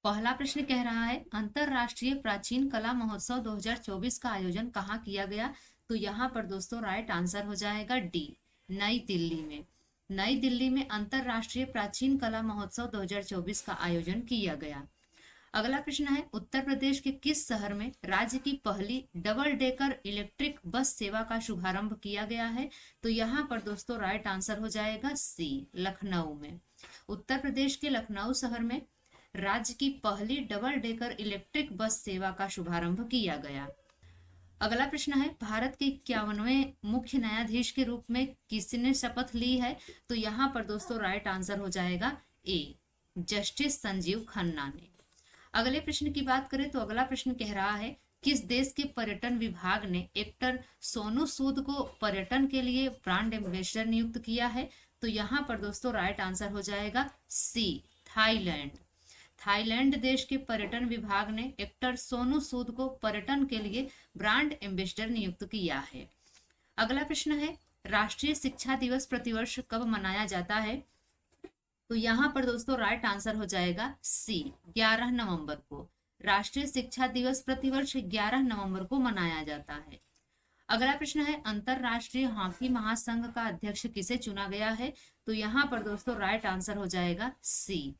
पहला प्रश्न कह रहा है अंतरराष्ट्रीय प्राचीन कला महोत्सव 2024 का आयोजन कहाँ किया गया। तो यहाँ पर दोस्तों राइट आंसर हो जाएगा डी, नई दिल्ली में। नई दिल्ली में अंतरराष्ट्रीय प्राचीन कला महोत्सव 2024 का आयोजन किया गया। अगला प्रश्न है उत्तर प्रदेश के किस शहर में राज्य की पहली डबल डेकर इलेक्ट्रिक बस सेवा का शुभारंभ किया गया है। तो यहाँ पर दोस्तों राइट आंसर हो जाएगा सी, लखनऊ में। उत्तर प्रदेश के लखनऊ शहर में राज्य की पहली डबल डेकर इलेक्ट्रिक बस सेवा का शुभारंभ किया गया। अगला प्रश्न है भारत के 51वें मुख्य न्यायाधीश के रूप में किसने शपथ ली है। तो यहाँ पर दोस्तों राइट आंसर हो जाएगा ए, जस्टिस संजीव खन्ना ने। अगले प्रश्न की बात करें तो अगला प्रश्न कह रहा है किस देश के पर्यटन विभाग ने एक्टर सोनू सूद को पर्यटन के लिए ब्रांड एम्बेसडर नियुक्त किया है। तो यहाँ पर दोस्तों राइट आंसर हो जाएगा सी, थाईलैंड। थाईलैंड देश के पर्यटन विभाग ने एक्टर सोनू सूद को पर्यटन के लिए ब्रांड एम्बेसडर नियुक्त किया है। अगला प्रश्न है राष्ट्रीय शिक्षा दिवस प्रतिवर्ष कब मनाया जाता है। तो यहाँ पर दोस्तों राइट आंसर हो जाएगा सी, 11 नवंबर को। राष्ट्रीय शिक्षा दिवस प्रतिवर्ष 11 नवंबर को मनाया जाता है। अगला प्रश्न है अंतरराष्ट्रीय हॉकी महासंघ का अध्यक्ष किसे चुना गया है। तो यहाँ पर दोस्तों राइट आंसर हो जाएगा सी,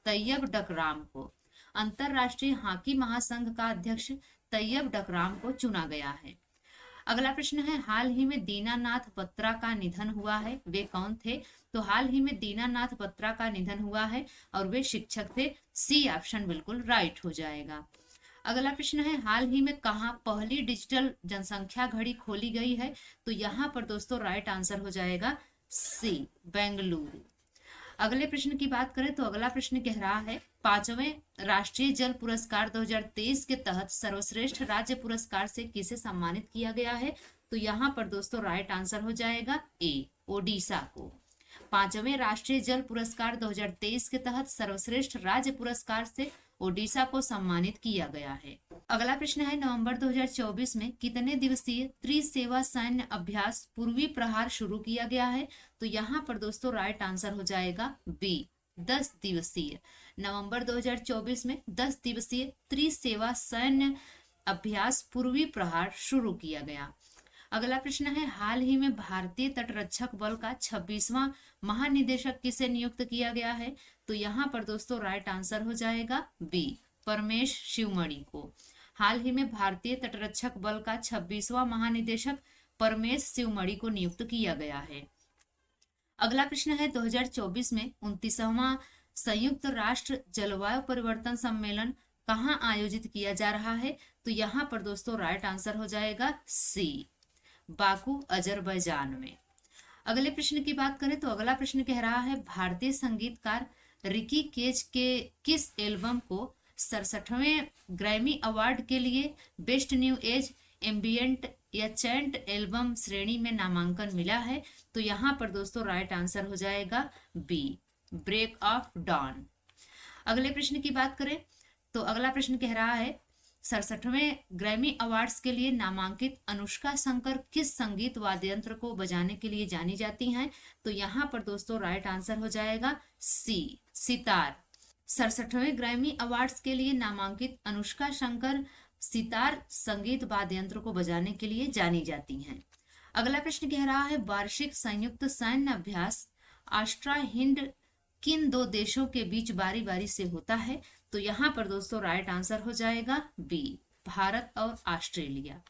तैयब डकराम को। अंतरराष्ट्रीय हॉकी महासंघ का अध्यक्ष तैयब डकराम को चुना गया है। अगला प्रश्न है हाल ही में दीनानाथ बत्रा का निधन हुआ है, वे कौन थे। तो हाल ही में दीनानाथ बत्रा का निधन हुआ है और वे शिक्षक थे। सी ऑप्शन बिल्कुल राइट हो जाएगा। अगला प्रश्न है हाल ही में कहाँ पहली डिजिटल जनसंख्या घड़ी खोली गई है। तो यहाँ पर दोस्तों राइट आंसर हो जाएगा सी, बेंगलुरु। अगले प्रश्न की बात करें तो अगला प्रश्न कह रहा है 5वें राष्ट्रीय जल पुरस्कार 2023 के तहत सर्वश्रेष्ठ राज्य पुरस्कार से किसे सम्मानित किया गया है। तो यहाँ पर दोस्तों राइट आंसर हो जाएगा ए, ओडिशा को। 5वें राष्ट्रीय जल पुरस्कार 2023 के तहत सर्वश्रेष्ठ राज्य पुरस्कार से ओडिशा को सम्मानित किया गया है। अगला प्रश्न है नवंबर 2024 में कितने दिवसीय त्रिसेवा सैन्य अभ्यास पूर्वी प्रहार शुरू किया गया है। तो यहाँ पर दोस्तों राइट आंसर हो जाएगा बी, 10 दिवसीय। नवंबर 2024 में 10 दिवसीय त्रिसेवा सैन्य अभ्यास पूर्वी प्रहार शुरू किया गया। अगला प्रश्न है हाल ही में भारतीय तटरक्षक बल का 26वां महानिदेशक किसे नियुक्त किया गया है। तो यहाँ पर दोस्तों राइट आंसर हो जाएगा बी, परमेश शिवमणि को। हाल ही में भारतीय तटरक्षक बल का 26वां महानिदेशक परमेश शिवमणि को नियुक्त किया गया है। अगला प्रश्न है 2024 में 29वां संयुक्त राष्ट्र जलवायु परिवर्तन सम्मेलन कहाँ आयोजित किया जा रहा है। तो यहाँ पर दोस्तों राइट आंसर हो जाएगा सी, बाकू अजरबैजान में। अगले प्रश्न की बात करें तो अगला प्रश्न कह रहा है भारतीय संगीतकार रिकी केज के किस एल्बम को 67वें ग्रैमी अवार्ड के लिए बेस्ट न्यू एज एम्बियंट या चैंट एल्बम श्रेणी में नामांकन मिला है। तो यहाँ पर दोस्तों राइट आंसर हो जाएगा बी, ब्रेक ऑफ डॉन। अगले प्रश्न की बात करें तो अगला प्रश्न कह रहा है 67वें ग्रैमी अवार्ड्स के लिए नामांकित अनुष्का शंकर किस संगीत वाद्य यंत्र को बजाने के लिए जानी जाती हैं। तो यहाँ पर दोस्तों राइट आंसर हो जाएगा सी, सितार। 67वें ग्रैमी अवार्ड्स के लिए नामांकित अनुष्का शंकर सितार संगीत वाद्य यंत्र को बजाने के लिए जानी जाती हैं। अगला प्रश्न कह रहा है वार्षिक संयुक्त सैन्य अभ्यास आस्ट्रा हिंड किन दो देशों के बीच बारी बारी से होता है। तो यहाँ पर दोस्तों राइट आंसर हो जाएगा बी, भारत और ऑस्ट्रेलिया।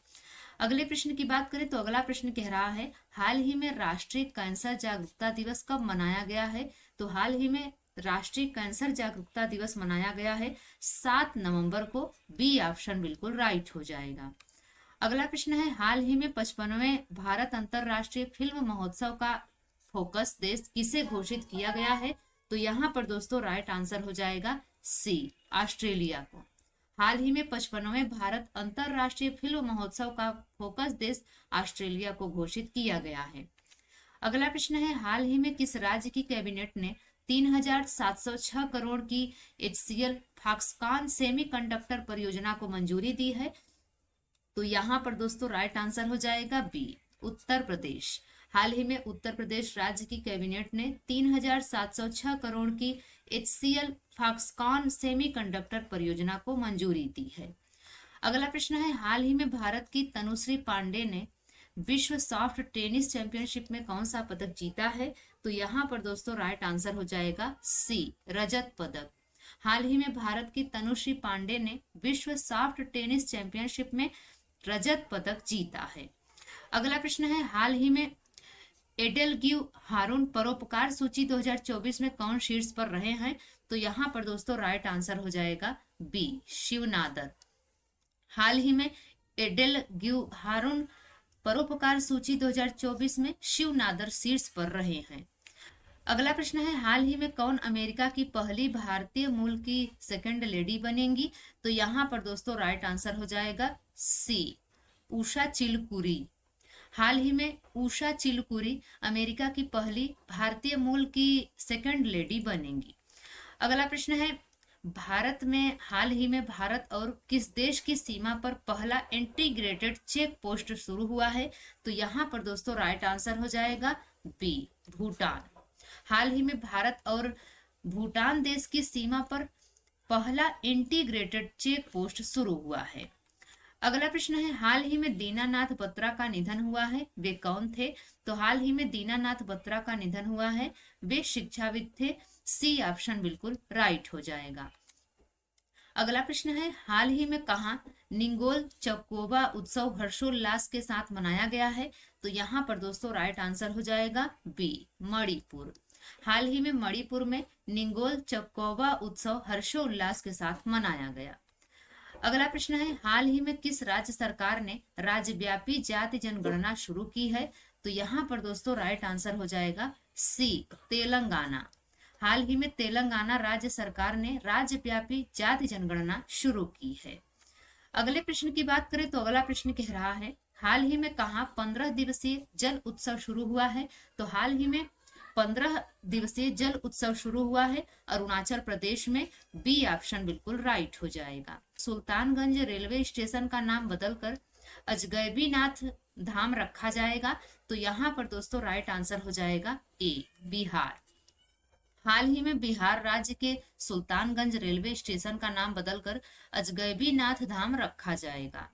अगले प्रश्न की बात करें तो अगला प्रश्न कह रहा है हाल ही में राष्ट्रीय कैंसर जागरूकता दिवस कब मनाया गया है। तो हाल ही में राष्ट्रीय कैंसर जागरूकता दिवस मनाया गया है 7 नवंबर को। बी ऑप्शन बिल्कुल राइट हो जाएगा। अगला प्रश्न है हाल ही में 55वें भारत अंतरराष्ट्रीय फिल्म महोत्सव का फोकस देश किसे घोषित किया गया है। तो यहाँ पर दोस्तों राइट आंसर हो जाएगा सी, ऑस्ट्रेलिया को। हाल ही में 55वें भारत अंतरराष्ट्रीय फिल्म महोत्सव का फोकस देश ऑस्ट्रेलिया को घोषित किया गया है। अगला प्रश्न है हाल ही में किस राज्य की कैबिनेट ने 3706 करोड़ की HCL फॉक्सकॉन सेमीकंडक्टर परियोजना को मंजूरी दी है। तो यहाँ पर दोस्तों राइट आंसर हो जाएगा बी, उत्तर प्रदेश। हाल ही में उत्तर प्रदेश राज्य की कैबिनेट ने 3706 करोड़ की HCL फॉक्सकॉन सेमीकंडक्टर परियोजना को मंजूरी दी है। अगला प्रश्न है, हाल ही में भारत की तनुश्री पांडे ने विश्व सॉफ्ट टेनिस चैंपियनशिप में कौन सा पदक जीता है? तो यहाँ पर दोस्तों राइट आंसर हो जाएगा सी, रजत पदक। हाल ही में भारत की तनुश्री पांडे ने विश्व सॉफ्ट टेनिस चैंपियनशिप में रजत पदक जीता है। अगला प्रश्न है, हाल ही में एडेलग्यू हारून परोपकार सूची 2024 में कौन शीर्ष पर रहे हैं? तो यहाँ पर दोस्तों राइट आंसर हो जाएगा बी, शिवनादर। हाल ही में एडेलग्यू हारून परोपकार सूची 2024 में शिवनादर शीर्ष पर रहे हैं। अगला प्रश्न है, हाल ही में कौन अमेरिका की पहली भारतीय मूल की सेकंड लेडी बनेंगी? तो यहाँ पर दोस्तों राइट आंसर हो जाएगा सी, उषा चिलकुरी। हाल ही में उषा चिलकुरी अमेरिका की पहली भारतीय मूल की सेकंड लेडी बनेंगी। अगला प्रश्न है, भारत में हाल ही में भारत और किस देश की सीमा पर पहला इंटीग्रेटेड चेक पोस्ट शुरू हुआ है? तो यहाँ पर दोस्तों राइट आंसर हो जाएगा बी, भूटान। हाल ही में भारत और भूटान देश की सीमा पर पहला इंटीग्रेटेड चेक पोस्ट शुरू हुआ है। अगला प्रश्न है, हाल ही में दीनानाथ बत्रा का निधन हुआ है, वे कौन थे? तो हाल ही में दीनानाथ बत्रा का निधन हुआ है, वे शिक्षाविद थे। सी ऑप्शन बिल्कुल राइट हो जाएगा। अगला प्रश्न है, हाल ही में कहा निंगोल चकोबा उत्सव हर्षोल्लास के साथ मनाया गया है? तो यहाँ पर दोस्तों राइट आंसर हो जाएगा बी, मणिपुर। हाल ही में मणिपुर में निंगोल चकोबा उत्सव हर्षोल्लास के साथ मनाया गया। अगला प्रश्न है, हाल ही में किस राज्य सरकार ने राज्यव्यापी जाति जनगणना शुरू की है? तो यहाँ पर दोस्तों राइट आंसर हो जाएगा सी, तेलंगाना। हाल ही में तेलंगाना राज्य सरकार ने राज्यव्यापी जाति जनगणना शुरू की है। अगले प्रश्न की बात करें तो अगला प्रश्न कह रहा है, हाल ही में कहाँ 15 दिवसीय जल उत्सव शुरू हुआ है? तो हाल ही में 15 दिवसीय जल उत्सव शुरू हुआ है अरुणाचल प्रदेश में। बी ऑप्शन बिल्कुल राइट हो जाएगा। सुल्तानगंज रेलवे स्टेशन का नाम बदलकर अजगैबीनाथ धाम रखा जाएगा। तो यहाँ पर दोस्तों राइट आंसर हो जाएगा ए, बिहार। हाल ही में बिहार राज्य के सुल्तानगंज रेलवे स्टेशन का नाम बदलकर अजगैबीनाथ धाम रखा जाएगा।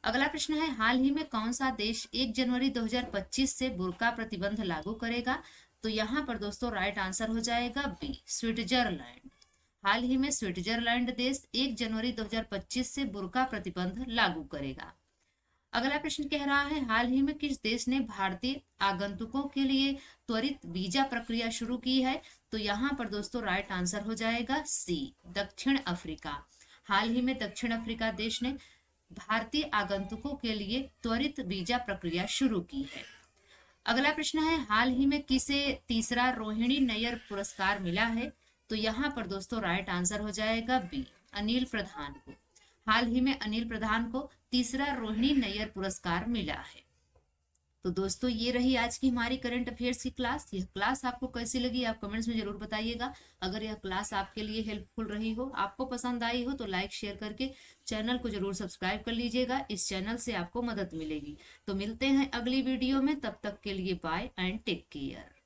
अगला प्रश्न है, हाल ही में कौन सा देश 1 जनवरी 2025 से बुर्का प्रतिबंध लागू करेगा? तो यहाँ पर दोस्तों राइट आंसर हो जाएगा बी, स्विट्जरलैंड। हाल ही में स्विट्जरलैंड देश 1 जनवरी 2025 से बुर्का प्रतिबंध लागू करेगा। अगला प्रश्न कह रहा है, हाल ही में किस देश ने भारतीय आगंतुकों के लिए त्वरित वीजा प्रक्रिया शुरू की है? तो यहाँ पर दोस्तों राइट आंसर हो जाएगा सी, दक्षिण अफ्रीका। हाल ही में दक्षिण अफ्रीका देश ने भारतीय आगंतुकों के लिए त्वरित वीजा प्रक्रिया शुरू की है। अगला प्रश्न है, हाल ही में किसे तीसरा रोहिणी नैयर पुरस्कार मिला है? तो यहाँ पर दोस्तों राइट आंसर हो जाएगा बी, अनिल प्रधान को। हाल ही में अनिल प्रधान को तीसरा रोहिणी नैयर पुरस्कार मिला है। तो दोस्तों ये रही आज की हमारी करंट अफेयर्स की क्लास। यह क्लास आपको कैसी लगी आप कमेंट्स में जरूर बताइएगा। अगर यह क्लास आपके लिए हेल्पफुल रही हो, आपको पसंद आई हो, तो लाइक शेयर करके चैनल को जरूर सब्सक्राइब कर लीजिएगा। इस चैनल से आपको मदद मिलेगी। तो मिलते हैं अगली वीडियो में, तब तक के लिए बाय एंड टेक केयर।